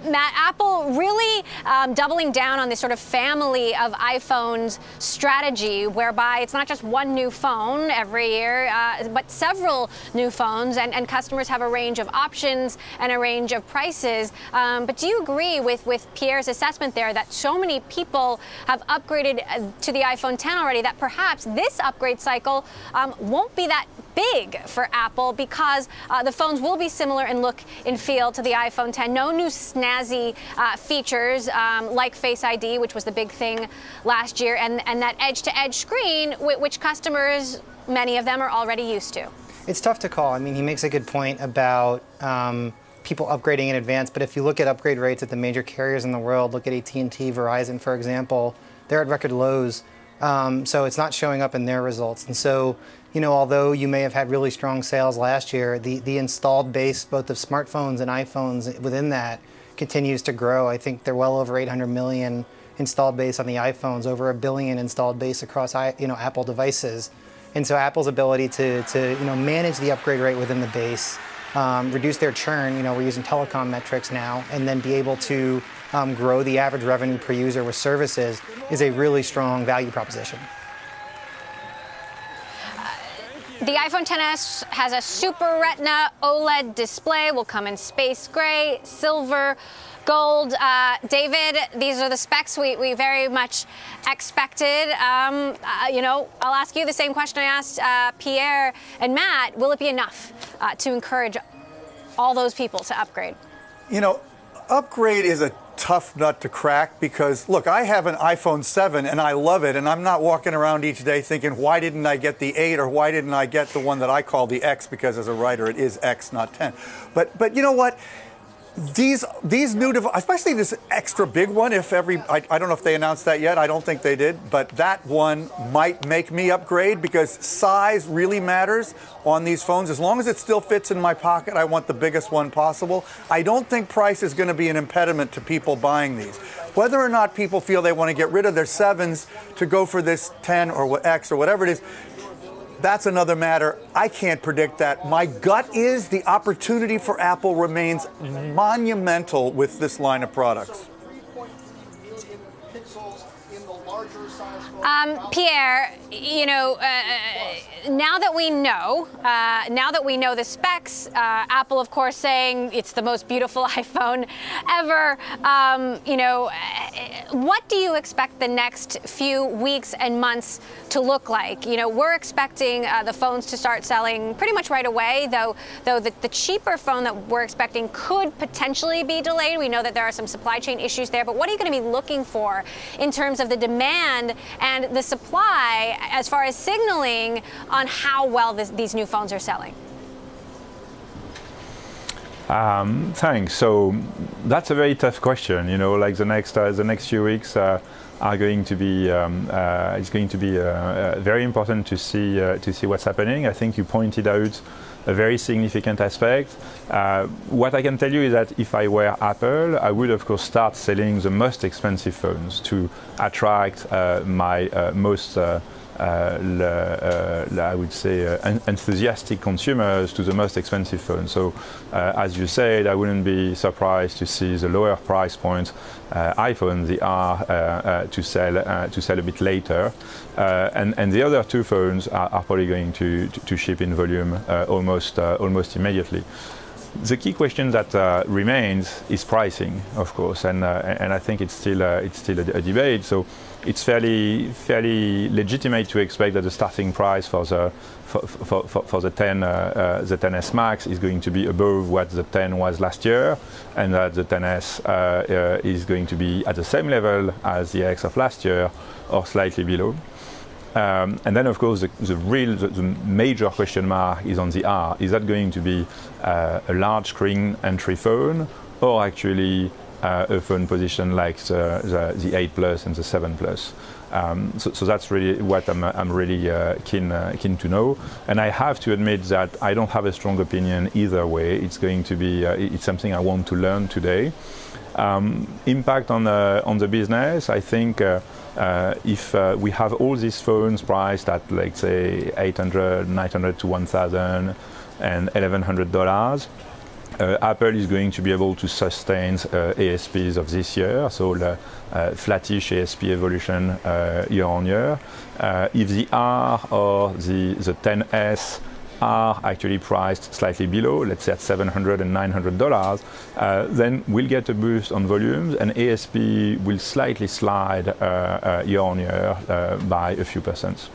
Matt, Apple really doubling down on this sort of family of iPhones strategy, whereby it's not just one new phone every year, but several new phones, and customers have a range of options and a range of prices. But do you agree with Pierre's assessment there that so many people have upgraded to the iPhone X already that perhaps this upgrade cycle won't be that big for Apple because the phones will be similar in look and feel to the iPhone X. No new snazzy features like Face ID, which was the big thing last year, and that edge-to-edge screen, which customers, many of them, are already used to. It's tough to call. I mean, he makes a good point about people upgrading in advance, but if you look at upgrade rates at the major carriers in the world, look at AT&T, Verizon, for example, they're at record lows. So it's not showing up in their results. And so, although you may have had really strong sales last year, the installed base, both of smartphones and iPhones within that, continues to grow. I think they're well over 800 million installed base on the iPhones, over 1 billion installed base across Apple devices. And so Apple's ability to manage the upgrade rate within the base, reduce their churn, we're using telecom metrics now, and then be able to grow the average revenue per user with services is a really strong value proposition. The iPhone XS has a Super Retina OLED display, will come in space gray, silver, gold. David, these are the specs we very much expected. I'll ask you the same question I asked Pierre and Matt. Will it be enough to encourage all those people to upgrade? Upgrade is a tough nut to crack because, look, I have an iPhone 7 and I love it, and I'm not walking around each day thinking, why didn't I get the 8 or why didn't I get the one that I call the X, because as a writer it is X, not 10. But you know what? These new devices, especially this extra big one, I don't know if they announced that yet. I don't think they did, but that one might make me upgrade because size really matters on these phones. As long as it still fits in my pocket, I want the biggest one possible. I don't think price is going to be an impediment to people buying these. Whether or not people feel they want to get rid of their 7s to go for this 10 or X or whatever it is, that's another matter. I can't predict that. My gut is the opportunity for Apple remains monumental with this line of products. Pierre, now that we know the specs, Apple, of course, saying it's the most beautiful iPhone ever. What do you expect the next few weeks and months to look like? We're expecting the phones to start selling pretty much right away, though the cheaper phone that we're expecting could potentially be delayed. We know that there are some supply chain issues there, but what are you going to be looking for in terms of the demand and the supply as far as signaling on how well these new phones are selling? Thanks. So that's a very tough question. Like the next few weeks are going to be it's going to be very important to see what's happening. I think you pointed out a very significant aspect. What I can tell you is that if I were Apple, I would of course start selling the most expensive phones to attract my most I would say enthusiastic consumers to the most expensive phone. So as you said, I wouldn't be surprised to see the lower price point iPhone, the R, to sell a bit later, and the other two phones are probably going to ship in volume almost immediately. The key question that remains is pricing, of course, and I think it's still a debate. So it's fairly legitimate to expect that the starting price for the XS Max is going to be above what the 10 was last year, and that the XS is going to be at the same level as the X of last year or slightly below. And then, of course, the major question mark is on the R. Is that going to be a large screen entry phone, or actually a phone position like the 8 Plus and the 7 Plus? So that's really what I'm really keen to know. And I have to admit that I don't have a strong opinion either way. It's going to be it's something I want to learn today. Impact on the business, I think. If we have all these phones priced at, like, say, $800, $900 to $1,000 and $1,100, Apple is going to be able to sustain ASPs of this year, so the flattish ASP evolution year on year. If the R or the 10s are actually priced slightly below, let's say at $700 and $900, then we'll get a boost on volumes, and ASP will slightly slide year on year by a few percent.